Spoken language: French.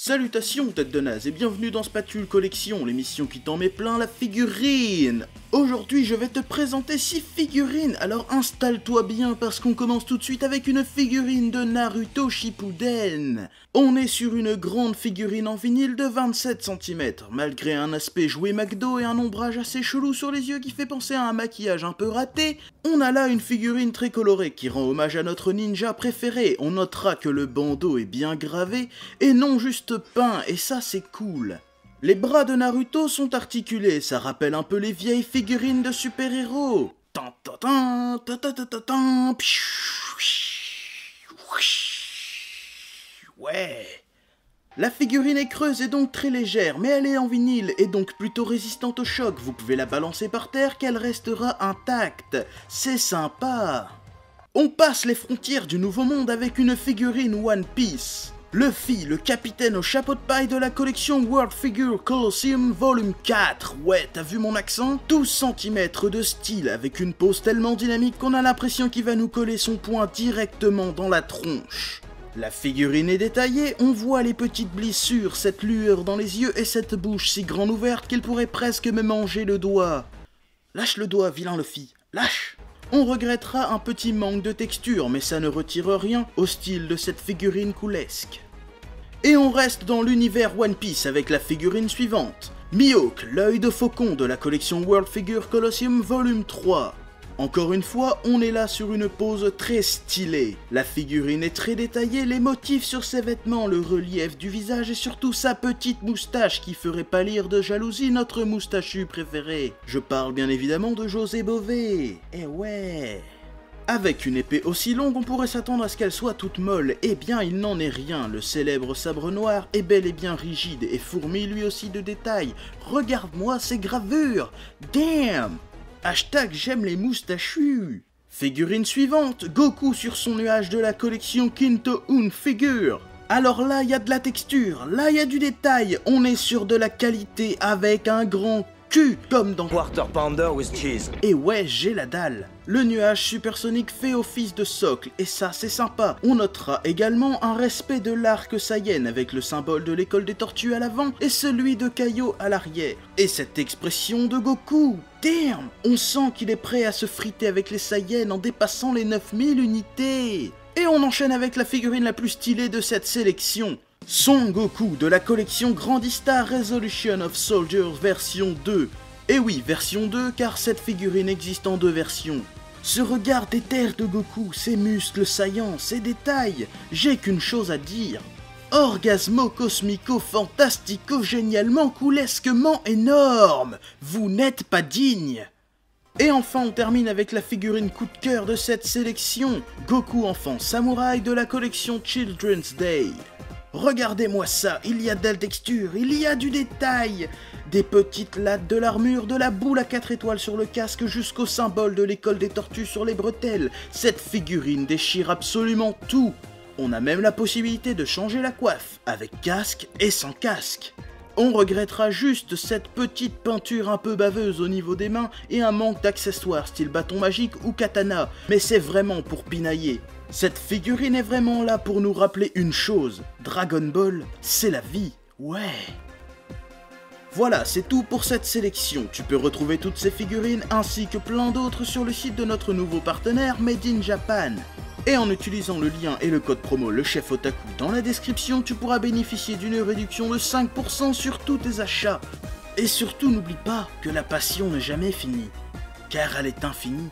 Salutations tête de naze et bienvenue dans Spatule Collection, l'émission qui t'en met plein la figurine. Aujourd'hui je vais te présenter 6 figurines, alors installe-toi bien parce qu'on commence tout de suite avec une figurine de Naruto Shippuden. On est sur une grande figurine en vinyle de 27 cm, malgré un aspect jouet McDo et un ombrage assez chelou sur les yeux qui fait penser à un maquillage un peu raté, on a là une figurine très colorée qui rend hommage à notre ninja préféré. On notera que le bandeau est bien gravé et non juste peint, et ça c'est cool. Les bras de Naruto sont articulés, ça rappelle un peu les vieilles figurines de super-héros. Ouais. La figurine est creuse et donc très légère, mais elle est en vinyle et donc plutôt résistante au choc. Vous pouvez la balancer par terre qu'elle restera intacte. C'est sympa. On passe les frontières du nouveau monde avec une figurine One Piece. Luffy, le capitaine au chapeau de paille de la collection World Figure Colosseum Volume 4. Ouais, t'as vu mon accent? 12 cm de style avec une pose tellement dynamique qu'on a l'impression qu'il va nous coller son poing directement dans la tronche. La figurine est détaillée, on voit les petites blessures, cette lueur dans les yeux et cette bouche si grande ouverte qu'il pourrait presque me manger le doigt. Lâche le doigt, vilain Luffy, lâche! On regrettera un petit manque de texture, mais ça ne retire rien au style de cette figurine coolesque. Et on reste dans l'univers One Piece avec la figurine suivante. Mihawk, l'œil de faucon de la collection World Figure Colosseum Volume 3. Encore une fois, on est là sur une pose très stylée. La figurine est très détaillée, les motifs sur ses vêtements, le relief du visage et surtout sa petite moustache qui ferait pâlir de jalousie notre moustachu préféré. Je parle bien évidemment de José Bové. Eh ouais. Avec une épée aussi longue, on pourrait s'attendre à ce qu'elle soit toute molle. Eh bien, il n'en est rien. Le célèbre sabre noir est bel et bien rigide et fourmille lui aussi de détails. Regarde-moi ces gravures. Damn! Hashtag j'aime les moustachus. Figurine suivante, Goku sur son nuage de la collection Kinto Un Figure. Alors là, il y a de la texture, là il y a du détail, on est sur de la qualité avec un grand cul, comme dans Quarter Pounder with Cheese. Et ouais, j'ai la dalle. Le nuage supersonique fait office de socle, et ça c'est sympa. On notera également un respect de l'arc Saiyan avec le symbole de l'école des tortues à l'avant et celui de Kaio à l'arrière. Et cette expression de Goku, damn, on sent qu'il est prêt à se friter avec les Saiyans en dépassant les 9000 unités. Et on enchaîne avec la figurine la plus stylée de cette sélection. Son Goku de la collection Grandista Resolution of Soldiers version 2. Et oui, version 2 car cette figurine existe en 2 versions. Ce regard déter de Goku, ses muscles saillants, ses détails, j'ai qu'une chose à dire. Orgasmo cosmico fantastico génialement coulesquement énorme. Vous n'êtes pas digne. Et enfin on termine avec la figurine coup de cœur de cette sélection, Goku enfant samouraï de la collection Children's Day. Regardez-moi ça, il y a de la texture, il y a du détail. Des petites lattes de l'armure, de la boule à 4 étoiles sur le casque jusqu'au symbole de l'école des tortues sur les bretelles. Cette figurine déchire absolument tout. On a même la possibilité de changer la coiffe, avec casque et sans casque. On regrettera juste cette petite peinture un peu baveuse au niveau des mains et un manque d'accessoires style bâton magique ou katana, mais c'est vraiment pour pinailler. Cette figurine est vraiment là pour nous rappeler une chose, Dragon Ball, c'est la vie, ouais. Voilà, c'est tout pour cette sélection. Tu peux retrouver toutes ces figurines ainsi que plein d'autres sur le site de notre nouveau partenaire Made in Japan. Et en utilisant le lien et le code promo Le Chef Otaku dans la description, tu pourras bénéficier d'une réduction de 5% sur tous tes achats. Et surtout, n'oublie pas que la passion n'est jamais finie, car elle est infinie.